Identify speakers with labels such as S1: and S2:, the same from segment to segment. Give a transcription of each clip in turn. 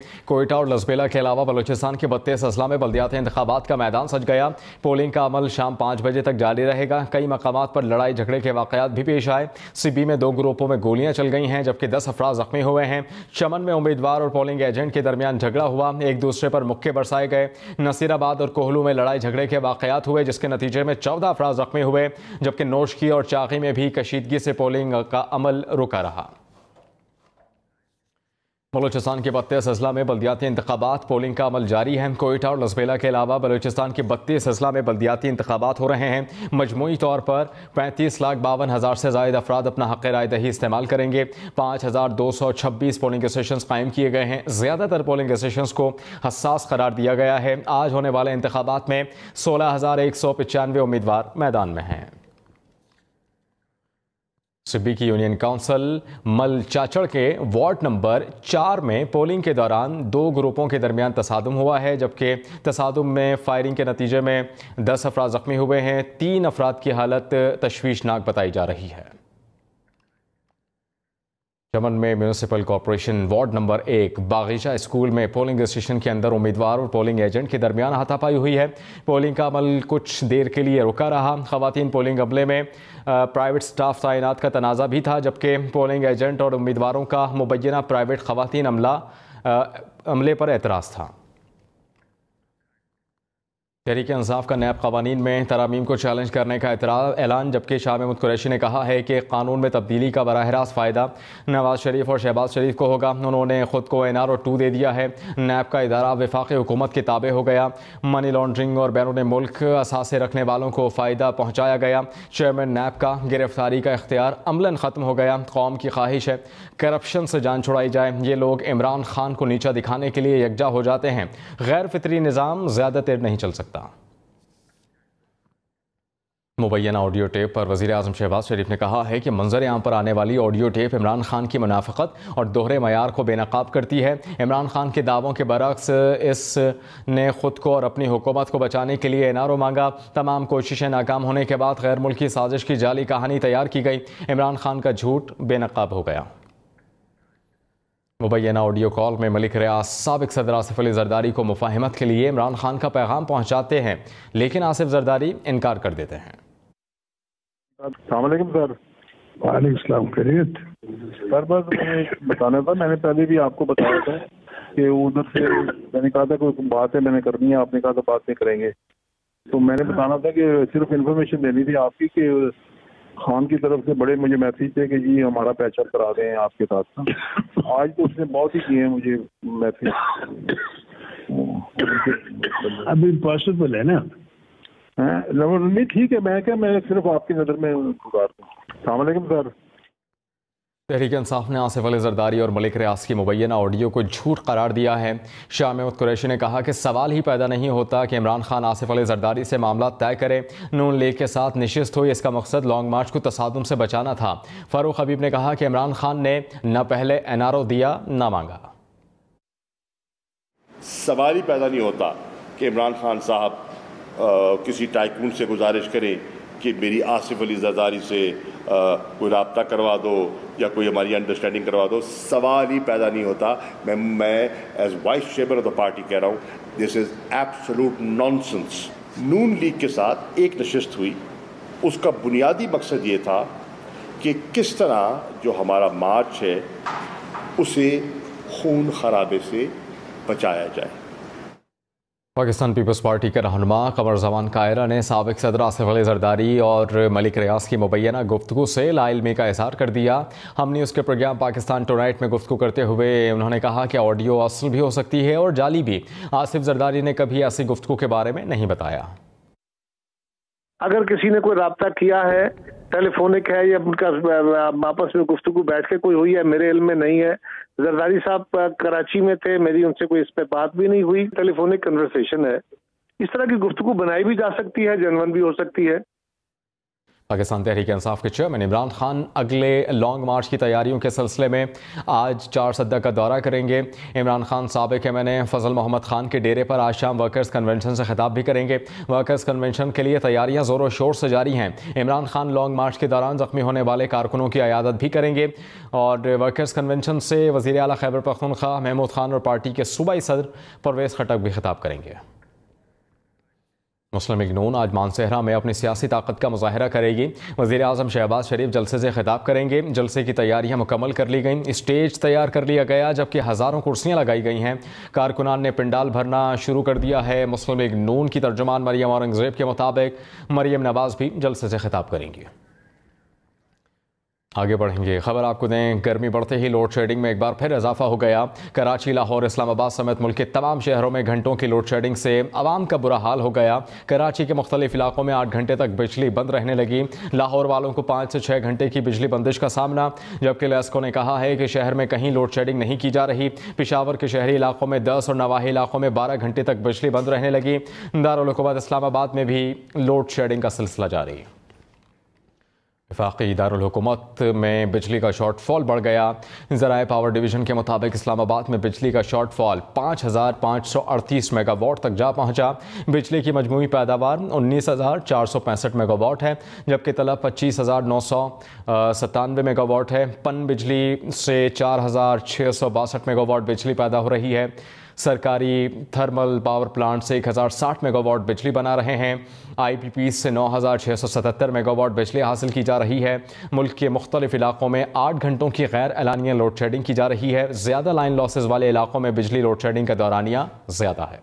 S1: कोयटा और लसबेला के अलावा बलूचिस्तान के 32 अजला में बल्दियाती इंतखाबात का मैदान सज गया। पोलिंग का अमल शाम 5 बजे तक जारी रहेगा। कई मकामात पर लड़ाई झगड़े के वाकयात भी पेश आए। सिबी में 2 ग्रुपों में गोलियां चल गई हैं, जबकि 10 अफराद जख्मी हुए हैं। चमन में उम्मीदवार और पोलिंग एजेंट के दरमियान झगड़ा हुआ, एक दूसरे पर मुक्के बरसाए गए। नसीराबाद और कोहलू में लड़ाई झगड़े के वाकयात हुए, जिसके नतीजे में 14 अफराद जख्मी हुए, जबकि नोशकी और चाकी में भी कशीदगी से पोलिंग का अमल रुका रहा। बलूचिस्तान के 32 अजला में बल्दियाती इंतखाबात पोलिंग का अमल जारी है। कोयटा और लसबेला के अलावा बलूचिस्तान के 32 अजला में बल्दियाती इंतखाबात हो रहे हैं। मजमूई तौर पर 35,52,000 से ज़ायद अफराद अपना हक़ राय दही इस्तेमाल करेंगे। 5,226 पोलिंग स्टेशन कायम किए गए हैं। ज़्यादातर पोलिंग स्टेशन को हसास करार दिया गया है। आज होने वाले इंतखाबात में 16,195 उम्मीदवार मैदान में हैं। सिब्बी की यूनियन काउंसिल मलचाचड़ के वार्ड नंबर 4 में पोलिंग के दौरान 2 ग्रुपों के दरमियान तसादुम हुआ है, जबकि तसादुम में फायरिंग के नतीजे में 10 अफराद जख्मी हुए हैं। 3 अफराद की हालत तशवीशनाक बताई जा रही है। चमन में म्यूनिसिपल कॉरपोरेशन वार्ड नंबर 1 बागीचा स्कूल में पोलिंग स्टेशन के अंदर उम्मीदवार और पोलिंग एजेंट के दरमियान हाथापाई हुई है। पोलिंग का अमल कुछ देर के लिए रुका रहा। खवातीन पोलिंग अमले में प्राइवेट स्टाफ तैनात का तनाज़ा भी था, जबकि पोलिंग एजेंट और उम्मीदवारों का मुबैना प्राइवेट खवातीन अमले पर एतराज़ था। तहरीक इंसाफ का नैब कवानीन में तरामीम को चैलेंज करने का ऐलान, जबकि शाह महमूद कुरैशी ने कहा है कि कानून में तब्दीली का बराह रास्त फ़ायदा नवाज शरीफ और शहबाज शरीफ को होगा। उन्होंने खुद को NR और 2 दे दिया है। नैब का इदारा वफाकी हुकूमत के ताबे हो गया। मनी लॉन्ड्रिंग और बैरून मुल्क असासे रखने वालों को फ़ायदा पहुँचाया गया। चेयरमैन नैब का गिरफ्तारी का इख्तियार अमलन ख़त्म हो गया। कौम की ख्वाहिश है करप्शन से जान छुड़ाई जाए। ये लोग इमरान खान को नीचा दिखाने के लिए यकजा हो जाते हैं। गैर फितरी निज़ाम ज़्यादा देर नहीं चल सकता। मुबैना ऑडियो टेप पर वज़ीर आज़म शहबाज शरीफ ने कहा है कि मंजर आम पर आने वाली ऑडियो टेप इमरान खान की मुनाफ़िक़त और दोहरे मयार को बेनकाब करती है। इमरान खान के दावों के बरक्स इसने खुद को और अपनी हुकूमत को बचाने के लिए NRO मांगा। तमाम कोशिशें नाकाम होने के बाद गैर मुल्की साजिश की जाली कहानी तैयार की गई। इमरान खान का झूठ बेनकाब हो गया। मुबैना ऑडियो कॉल में मलिक रियाज साबिक सदर आसिफ अली जरदारी को मुफाहिमत के लिए इमरान खान का पैगाम पहुँचाते हैं, लेकिन आसिफ जरदारी इनकार कर देते हैं।
S2: अस्सलामुअलैकुम सर।
S3: वालेकुम सलाम। खैरियत
S2: सर, बस मैंने बताना था, मैंने पहले भी आपको बताया था कि उधर से मैंने कहा था कोई बात है मैंने करनी है, आपने कहा था बात नहीं करेंगे। तो मैंने बताना था कि सिर्फ इन्फॉर्मेशन देनी थी आपकी कि खान की तरफ से बड़े मुझे मैसेज थे कि जी हमारा पैचअप करा दें आपके साथ। आज तो उसने बहुत ही किए हैं मुझे मैसेज।
S3: अभी पॉसिबल है ना?
S2: नहीं ठीक है, मैं सिर्फ आपकी नज़र में गुजार दूँ। अस्सलाम वालेकुम सर।
S1: तहरीक इंसाफ ने आसिफ अली जरदारी और मलिक रियाज की मुबैना ऑडियो को झूठ करार दिया है। शाह महमूद कुरैशी ने कहा कि सवाल ही पैदा नहीं होता कि इमरान खान आसिफ अली जरदारी से मामला तय करे। नून लीग के साथ नशिस्त हुई, इसका मकसद लॉन्ग मार्च को तसादुम से बचाना था। फारूक हबीब ने कहा कि इमरान खान ने न पहले NRO दिया न मांगा।
S4: सवाल ही पैदा नहीं होता कि इमरान खान साहब किसी टाइकून से गुजारिश करें कि मेरी आसिफ अली जरदारी से कोई राब्ता करवा दो या कोई हमारी अंडरस्टैंडिंग करवा दो। सवाल ही पैदा नहीं होता। मैं as vice chairman of the party कह रहा हूँ, this is absolute nonsense. Noon League के साथ एक नशिस्त हुई, उसका बुनियादी मकसद ये था कि किस तरह जो हमारा मार्च है उसे खून खराबे से बचाया जाए।
S1: पाकिस्तान पीपल्स पार्टी के रहनुमा कमर जमान कायरा ने साबिक सदर आसिफ अली जरदारी और मलिक रियाज की मुबैना गुफ्तगू से लाइल्मी का इज़हार कर दिया। हम न्यूज़ के प्रोग्राम पाकिस्तान टुनाइट में गुफ्तगू करते हुए उन्होंने कहा कि ऑडियो असल भी हो सकती है और जाली भी। आसिफ जरदारी ने कभी ऐसी गुफ्तगू के बारे में नहीं बताया।
S5: अगर किसी ने कोई राब्ता किया है, टेलीफोनिक है या उनका आपस में गुफ्तगू बैठ के कोई हुई है, मेरे इल्म में नहीं है। जरदारी साहब कराची में थे, मेरी उनसे कोई इस पे बात भी नहीं हुई। टेलीफोनिक कन्वर्सेशन है। इस तरह की गुफ्तगू बनाई भी जा सकती है, जनवन भी हो सकती है।
S1: पाकिस्तान तहरीक इंसाफ के चेयरमैन इमरान खान अगले लॉन्ग मार्च की तैयारियों के सिलसिले में आज 4 सद्दा का दौरा करेंगे। इमरान खान साबिक एमएनए फजल मोहम्मद खान के डेरे पर आज शाम वर्कर्स कन्वेंशन से खिताब भी करेंगे। वर्कर्स कन्वेंशन के लिए तैयारियां जोरों शोर से जारी हैं। इमरान खान लॉन्ग मार्च के दौरान जख्मी होने वाले कारकुनों की अयादत भी करेंगे और वर्कर्स कन्वेंशन से वज़ीर आला खैबर पख्तूनख्वा महमूद खान और पार्टी के सूबाई सदर परवेज़ खटक भी खिताब करेंगे। मुस्लिम लीग नून आज मानसहरा में अपनी सियासी ताकत का मुजाहरा करेगी। वज़ीर आज़म शहबाज शरीफ जलसे से खिताब करेंगे। जलसे की तैयारियां मुकम्मल कर ली गई, स्टेज तैयार कर लिया गया, जबकि हज़ारों कुर्सियां लगाई गई हैं। कारकुनान ने पंडाल भरना शुरू कर दिया है। मुस्लिम लीग नून की तर्जुमान मरियम औरंगज़ेब के मुताबिक मरियम नवाज़ भी जलसे से खिताब करेंगी। आगे बढ़ेंगे, खबर आपको दें, गर्मी बढ़ते ही लोड शेडिंग में एक बार फिर इजाफा हो गया। कराची, लाहौर, इस्लामाबाद समेत मुल्क के तमाम शहरों में घंटों की लोड शेडिंग से आवाम का बुरा हाल हो गया। कराची के मुख्तलिफ इलाकों में 8 घंटे तक बिजली बंद रहने लगी। लाहौर वालों को 5 से 6 घंटे की बिजली बंदिश का सामना, जबकि लेस्को ने कहा है कि शहर में कहीं लोड शेडिंग नहीं की जा रही। पेशावर के शहरी इलाकों में 10 और नवाही इलाकों में 12 घंटे तक बिजली बंद रहने लगी। दारुल हुकूमत इस्लामाबाद में भी लोड शेडिंग का सिलसिला जारी। वफाकी दारुल हुकूमत में बिजली का शॉर्टफॉल बढ़ गया। ज़राए पावर डिवीज़न के मुताबिक इस्लामाबाद में बिजली का शॉर्टफॉल 5538 मेगावाट तक जा पहुंचा। बिजली की मजमूई पैदावार 19,465 मेगावाट है, जबकि तलब 25,997 मेगावाट है। पन बिजली से 4,662 मेगावाट बिजली पैदा हो रही है। सरकारी थर्मल पावर प्लांट से 1060 मेगावाट बिजली बना रहे हैं। IPP से 9677 मेगावाट बिजली हासिल की जा रही है। मुल्क के मुख्तलिफ इलाकों में 8 घंटों की गैर एलानिया लोड शेडिंग की जा रही है। ज़्यादा लाइन लॉसेज वाले इलाकों में बिजली लोड शेडिंग का दौरानिया ज़्यादा है।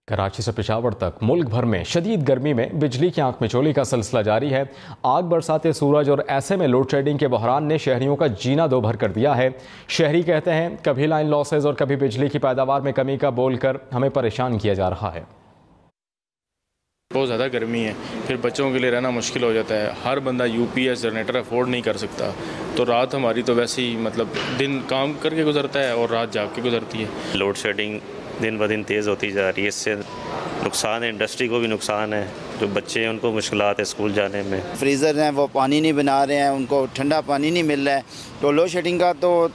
S1: कराची से पेशावर तक मुल्क भर में शदीद गर्मी में बिजली की आंख मिचोली का सिलसिला जारी है। आग बरसाते सूरज और ऐसे में लोड शेडिंग के बहरान ने शहरियों का जीना दो भर कर दिया है। शहरी कहते हैं कभी लाइन लॉसेज और कभी बिजली की पैदावार में कमी का बोलकर हमें परेशान किया जा रहा है।
S6: बहुत ज़्यादा गर्मी है, फिर बच्चों के लिए रहना मुश्किल हो जाता है। हर बंदा UPS जनरेटर अफोर्ड नहीं कर सकता, तो रात हमारी तो वैसे ही मतलब दिन काम करके गुजरता है और रात जाग के गुजरती है।
S7: लोड शेडिंग दिन ब दिन तेज़ होती जा रही है, इससे नुकसान है, इंडस्ट्री को भी नुकसान है, जो बच्चे हैं उनको मुश्किलात है स्कूल जाने में।
S8: फ्रीज़र हैं वो पानी नहीं बना रहे हैं, उनको ठंडा पानी नहीं मिल रहा है, तो लोड शेडिंग का तो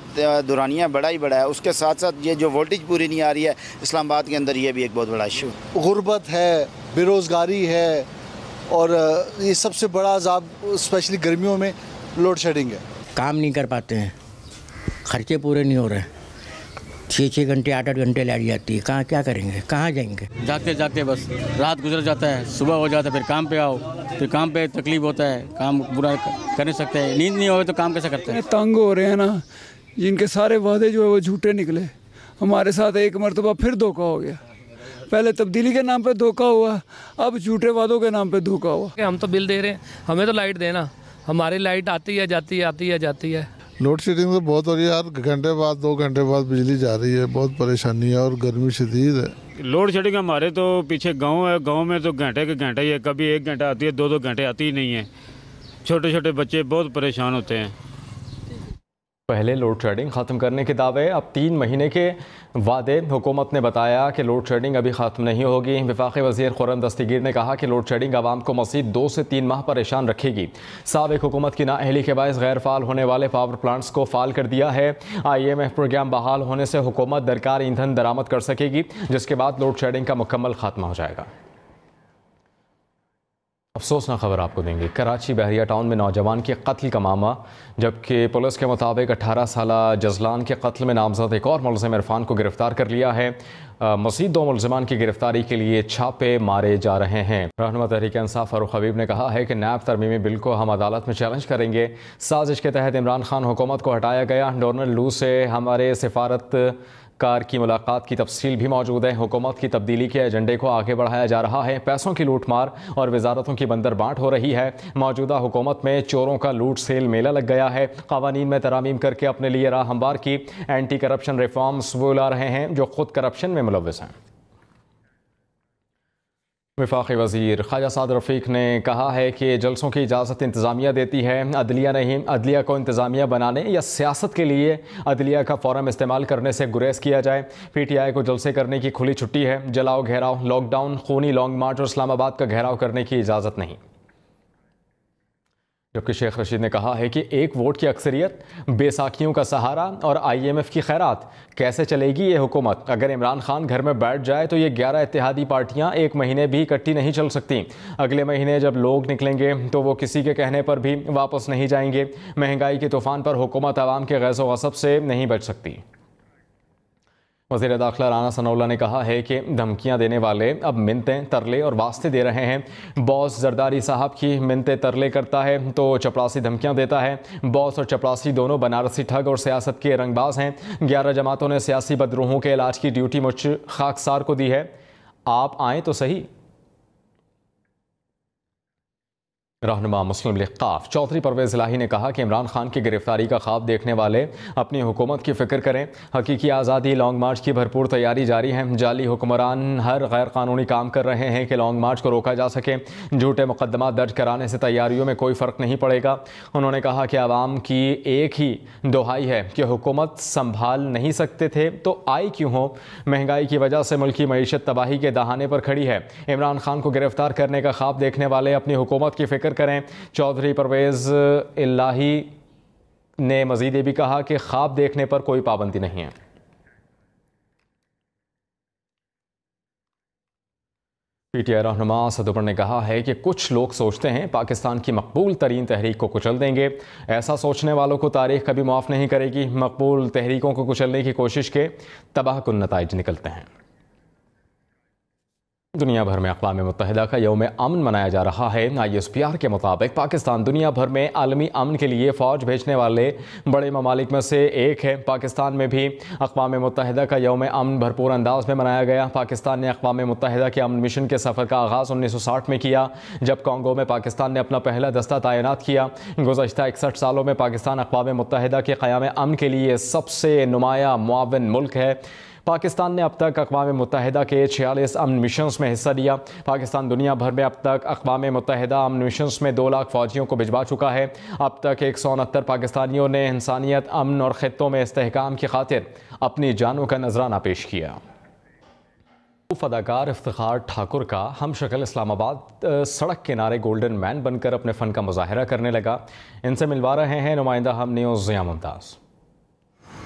S8: दुरानिया बड़ा ही बड़ा है। उसके साथ साथ ये जो वोल्टेज पूरी नहीं आ रही है इस्लामाबाद के अंदर, ये भी एक बहुत बड़ा इशू।
S9: गुर्बत है, बेरोज़गारी है और ये सबसे बड़ा अज़ाब स्पेशली गर्मियों में लोड शेडिंग है।
S10: काम नहीं कर पाते हैं, खर्चे पूरे नहीं हो रहे हैं। 6-6 घंटे 8-8 घंटे लाइट जाती है, कहाँ क्या करेंगे, कहाँ जाएंगे।
S11: जागते जागते बस रात गुजर जाता है, सुबह हो जाता है, फिर काम पे आओ, फिर काम पे तकलीफ होता है, काम पूरा कर नहीं सकते हैं। नींद नहीं होगी तो काम कैसे करते हैं।
S12: तंग हो रहे हैं ना, जिनके सारे वादे जो है वो झूठे निकले। हमारे साथ एक मरतबा फिर धोखा हो गया। पहले तब्दीली के नाम पे धोखा हुआ, अब झूठे वादों के नाम पे धोखा हुआ।
S13: हम तो बिल दे रहे हैं, हमें तो लाइट देना, हमारी लाइट आती है जाती है, आती है जाती है।
S14: लोड शेडिंग तो बहुत हो रही है, हर घंटे बाद 2 घंटे बाद बिजली जा रही है, बहुत परेशानी है और गर्मी शदीद है।
S15: लोड शेडिंग हमारे तो पीछे गांव है, गांव में तो घंटे के घंटे ही है, कभी 1 घंटा आती है, 2-2 घंटे आती ही नहीं है। छोटे छोटे बच्चे बहुत परेशान होते हैं।
S1: पहले लोड शेडिंग ख़त्म करने के दावे, अब 3 महीने के वादे। हुकूमत ने बताया कि लोड शेडिंग अभी ख़त्म नहीं होगी। वफाकी वज़ीर खुर्रम दस्तगीर ने कहा कि लोड शेडिंग आवाम को मज़ीद 2 से 3 माह परेशान रखेगी। साबिक़ हुकूमत की नाअहली के बायस गैर फ़ाल होने वाले पावर प्लांट्स को फ़ाल कर दिया है। IMF प्रोग्राम बहाल होने से हुकूमत दरकार ईंधन दरामद कर सकेगी, जिसके बाद लोड शेडिंग का मुकम्मल खात्मा हो जाएगा। अफसोसनाक खबर आपको देंगे, कराची बहरिया टाउन में नौजवान के कत्ल का मामला, जबकि पुलिस के मुताबिक 18 साला जजलान के कत्ल में नामजद एक और मुलज़िम इरफान को गिरफ्तार कर लिया है। मज़ीद 2 मुलज़िमान की गिरफ्तारी के लिए छापे मारे जा रहे हैं। रहनुमा तहरीक इंसाफ फारूक हबीब ने कहा है कि नैब तरमीमी बिल को हम अदालत में चैलेंज करेंगे। साजिश के तहत इमरान खान हुकूमत को हटाया गया। डोनाल्ड लू से हमारे सिफारत कार की मुलाकात की तफसील भी मौजूद है। हुकूमत की तब्दीली के एजेंडे को आगे बढ़ाया जा रहा है। पैसों की लूट मार और वजारतों की बंदर बांट हो रही है। मौजूदा हुकूमत में चोरों का लूट सेल मेला लग गया है। क़वानीन में तरामीम करके अपने लिए राह हमवार की। एंटी करप्शन रिफॉर्म्स वो ला रहे हैं जो खुद करप्शन में मुलव्वस हैं। वफाकी वज़ीर ख्वाजा साद रफ़ीक ने कहा है कि जलसों की इजाज़त इंतज़ामिया देती है, अदलिया नहीं। अदलिया को इंतज़ामिया बनाने या सियासत के लिए अदलिया का फ़ौरन इस्तेमाल करने से गुरेज किया जाए। PTI को जलसे करने की खुली छुट्टी है। जलाओ, घेराव, लॉकडाउन, खूनी लॉन्ग मार्च और इस्लामाबाद का घेराव करने की इजाज़त नहीं। जबकि शेख रशीद ने कहा है कि एक वोट की अक्सरियत, बेसाखियों का सहारा और IMF की खैरात, कैसे चलेगी ये हुकूमत? अगर इमरान खान घर में बैठ जाए तो ये 11 इत्तेहादी पार्टियां एक महीने भी इकट्ठी नहीं चल सकती। अगले महीने जब लोग निकलेंगे तो वो किसी के कहने पर भी वापस नहीं जाएंगे। महंगाई के तूफान पर हुकूमत आवाम के गैज़ो गसब से नहीं बच सकती। वज़ीर दाखिला राना सनाउल्लाह ने कहा है कि धमकियां देने वाले अब मिन्नतें, तरले और वास्ते दे रहे हैं। बॉस जरदारी साहब की मिन्नतें तरले करता है तो चपरासी धमकियां देता है। बॉस और चपरासी दोनों बनारसी ठग और सियासत के रंगबाज हैं। 11 जमातों ने सियासी बदरूहों के इलाज की ड्यूटी मुझ खाकसार को दी है। आप आएँ तो सही। रहनुमा मुस्लिम लीग काफ चौधरी परवेज़ इलाही ने कहा कि इमरान खान की गिरफ्तारी का ख्वाब देखने वाले अपनी हुकूमत की फ़िक्र करें। हकीकी आज़ादी लॉन्ग मार्च की भरपूर तैयारी जारी है। जाली हुक्मरान हर गैर कानूनी काम कर रहे हैं कि लॉन्ग मार्च को रोका जा सके। झूठे मुकदमा दर्ज कराने से तैयारियों में कोई फ़र्क नहीं पड़ेगा। उन्होंने कहा कि आवाम की एक ही दुहाई है कि हुकूमत संभाल नहीं सकते थे तो आई क्यों हो। महंगाई की वजह से मुल्क की मईशत तबाही के दहाने पर खड़ी है। इमरान खान को गिरफ्तार करने का ख्वाब देखने वाले अपनी हुकूमत की फ़िक्र करें। चौधरी परवेज़ इलाही ने मज़ीद ये भी कहा कि ख्वाब देखने पर कोई पाबंदी नहीं है। PTI रहनुमा असद उमर ने कहा है कि कुछ लोग सोचते हैं पाकिस्तान की मकबूल तरीन तहरीक को कुचल देंगे। ऐसा सोचने वालों को तारीख कभी माफ़ नहीं करेगी। मकबूल तहरीकों को कुचलने की कोशिश के तबाहकुन नताइज निकलते हैं। दुनिया भर में अक़वाम मुत्तहिदा का यौम अमन मनाया जा रहा है। ISPR के मुताबिक पाकिस्तान दुनिया भर में आलमी अमन के लिए फ़ौज भेजने वाले बड़े ममालिक में से एक है। पाकिस्तान में भी अक़वाम मुत्तहिदा का यौम अमन भरपूर अंदाज में मनाया गया। पाकिस्तान ने अक़वाम मुत्तहिदा के अमन मिशन के सफ़र का आगाज़ 1960 में किया, जब कॉन्गो में पाकिस्तान ने अपना पहला दस्ता तैनात किया। गुज़श्ता 61 सालों में पाकिस्तान अक़वाम मुत्तहिदा के क़याम अमन के लिए सबसे नुमाया मुआविन मुल्क है। पाकिस्तान ने अब तक अक़वाम मुत्तहिदा के 46 अमन मिशंस में हिस्सा लिया। पाकिस्तान दुनिया भर में अब तक अक़वाम मुत्तहिदा अमन मिशंस में 2 लाख फ़ौजियों को भिजवा चुका है। अब तक 169 पाकिस्तानियों ने इंसानियत, अमन और ख़ित्तों में इस्तेहकाम की खातिर अपनी जानों का नजराना पेश किया। अदाकार इफ्तिखार ठाकुर का हम शक्ल इस्लामाबाद सड़क किनारे गोल्डन मैन बनकर अपने फ़न का मुजाहरा करने लगा। इनसे मिलवा रहे हैं नुमाइंदा हम न्यूज़ ज़िया मुमताज़।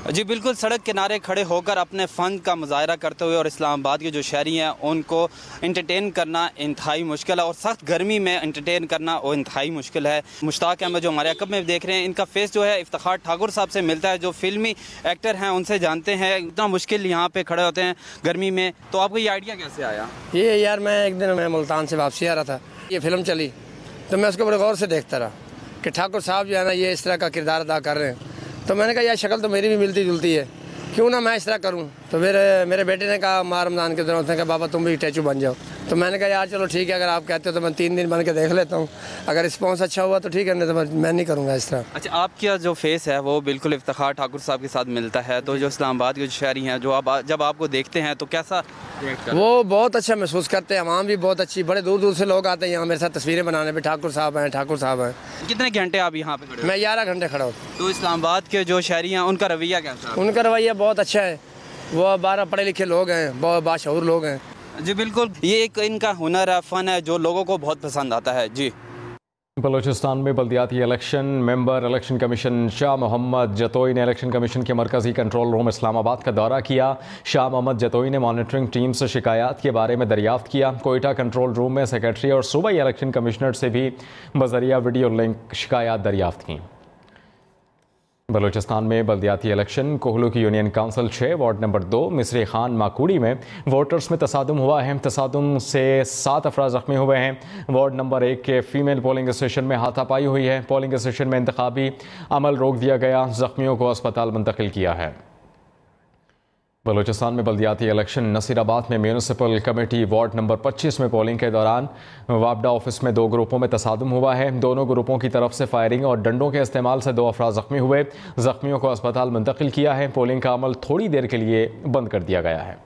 S16: जी बिल्कुल, सड़क किनारे खड़े होकर अपने फ़न का मुजाहरा करते हुए और इस्लामाबाद के जो शहरी हैं उनको इंटरटेन करना इंतहाई मुश्किल है और सख्त गर्मी में इंटरटेन करना वो इंतहाई मुश्किल है। मुश्ताक अहमद जो हमारे अकब में देख रहे हैं, इनका फेस जो है इफ्तिखार ठाकुर साहब से मिलता है, जो फिल्मी एक्टर हैं, उनसे जानते हैं। इतना मुश्किल यहाँ पे खड़े होते हैं गर्मी में, तो आपको ये आइडिया कैसे आया?
S17: ये यार मैं एक दिन मैं मुल्तान से वापसी आ रहा था, ये फिल्म चली तो मैं उसके बड़े गौर से देखता रहा कि ठाकुर साहब जो है ना ये इस तरह का किरदार अदा कर रहे हैं। तो मैंने कहा यार शक्ल तो मेरी भी मिलती जुलती है, क्यों ना मैं इस तरह करूं। तो फिर मेरे बेटे ने कहा माह रमज़ान के दिन, उसने कहा बाबा तुम भी स्टैचू बन जाओ। तो मैंने कहा यार चलो ठीक है, अगर आप कहते हो तो मैं 3 दिन बन के देख लेता हूँ, अगर रिस्पॉन्स अच्छा हुआ तो ठीक है, नहीं तो मैं नहीं करूँगा इस तरह।
S16: अच्छा, आपका जो फेस है वो बिल्कुल इफ्तिखार ठाकुर साहब के साथ मिलता है, तो जो इस्लामाबाद के जो शहरी हैं जो जब आपको देखते हैं तो कैसा
S17: वो बहुत अच्छा महसूस करते हैं। अवाम भी बहुत अच्छी, बड़े दूर दूर से लोग आते हैं यहाँ मेरे साथ तस्वीरें बनाने पर। ठाकुर साहब हैं, ठाकुर साहब हैं।
S16: कितने घंटे आप यहाँ पे खड़े?
S17: मैं 11 घंटे खड़ा हूँ।
S16: तो इस्लामाबाद के जो शहरी हैं उनका रवैया कैसा?
S17: उनका रवैया बहुत अच्छा है, वो 12 पढ़े लिखे लोग हैं, बहुत बाशऊर लोग हैं।
S16: जी बिल्कुल, ये एक इनका हुनर है, फ़न है जो लोगों को बहुत पसंद आता है। जी
S1: बलूचिस्तान में बल्दियाती election member election commission Shah Mohammad Jatoi ने इलेक्शन कमीशन के मरकज़ी कंट्रोल रूम इस्लामाबाद का दौरा किया। शाह मोहम्मद जतोई ने मॉनिटरिंग टीम से शिकायत के बारे में दरियाफ्त किया। कोयटा कंट्रोल रूम में सेक्रेटरी और सूबाई इलेक्शन कमिश्नर से भी बजरिया वीडियो लिंक शिकायत दरियाफ्त की। बलूचिस्तान में बल्दियाती इलेक्शन कोहलू की यूनियन काउंसिल 6 वार्ड नंबर 2 मिसरी खान माकूड़ी में वोटर्स में तसादुम हुआ है। तसादुम से 7 अफराद ज़ख्मी हुए हैं। वार्ड नंबर 1 के फीमेल पोलिंग स्टेशन में हाथापाई हुई है। पोलिंग स्टेशन में इंतखाबी अमल रोक दिया गया, ज़ख्मियों को अस्पताल मुंतकिल किया है। बलूचिस्तान में बल्दियाती इलेक्शन नसीराबाद में म्यूनिसिपल कमेटी वार्ड नंबर 25 में पोलिंग के दौरान वापडा ऑफिस में 2 ग्रुपों में तसादुम हुआ है। दोनों ग्रुपों की तरफ से फायरिंग और डंडों के इस्तेमाल से 2 अफराद ज़ख्मी हुए। ज़ख्मियों को अस्पताल मुंतकिल किया है। पोलिंग का अमल थोड़ी देर के लिए बंद कर दिया गया है।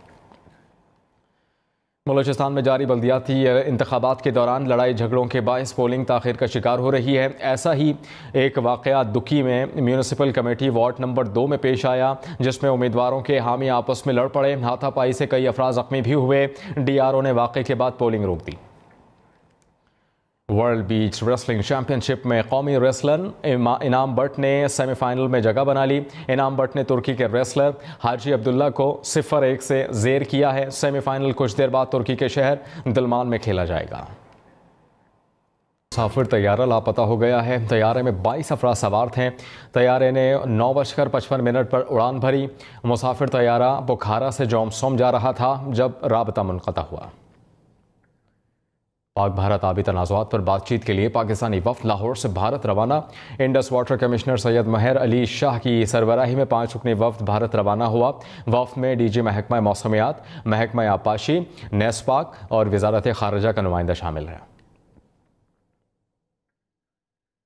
S1: बलूचिस्तान में जारी बल्दियाती इंतखाबात के दौरान लड़ाई झगड़ों के बायस पोलिंग ताख़ीर का शिकार हो रही है। ऐसा ही एक वाक़या दुक्की में म्यूनिसिपल कमेटी वार्ड नंबर 2 में पेश आया, जिसमें उम्मीदवारों के हामी आपस में लड़ पड़े। हाथापाई से कई अफराद ज़ख्मी भी हुए। DRO ने वाक़े के बाद पोलिंग रोक दी। वर्ल्ड बीच रेसलिंग चैंपियनशिप में कौमी रेसलर इनाम बट ने सेमीफाइनल में जगह बना ली। इनाम बट ने तुर्की के रेसलर हाजी अब्दुल्ला को 0-1 से ज़ेर किया है। सेमीफाइनल कुछ देर बाद तुर्की के शहर दलमान में खेला जाएगा। मुसाफिर तैयारा लापता हो गया है। तैयारे में 22 अफराद सवार थे। तैयारे ने 9:55 पर उड़ान भरी। मुसाफिर तैयारा बुखारा से जोमसोम जा रहा था जब राबता मुनक़ता हुआ। पाक भारत आबी तनाज़ुआत पर बातचीत के लिए पाकिस्तानी वफ़द लाहौर से भारत रवाना। इंडस वाटर कमिश्नर सैयद महर अली शाह की सरबराही में 5 रुकनी वफ़द भारत रवाना हुआ। वफ़द में DG महकमा मौसमियात, महकमा आबपाशी, नेस्पाक और वज़ारत ख़ारिजा का नुमाइंदा शामिल है।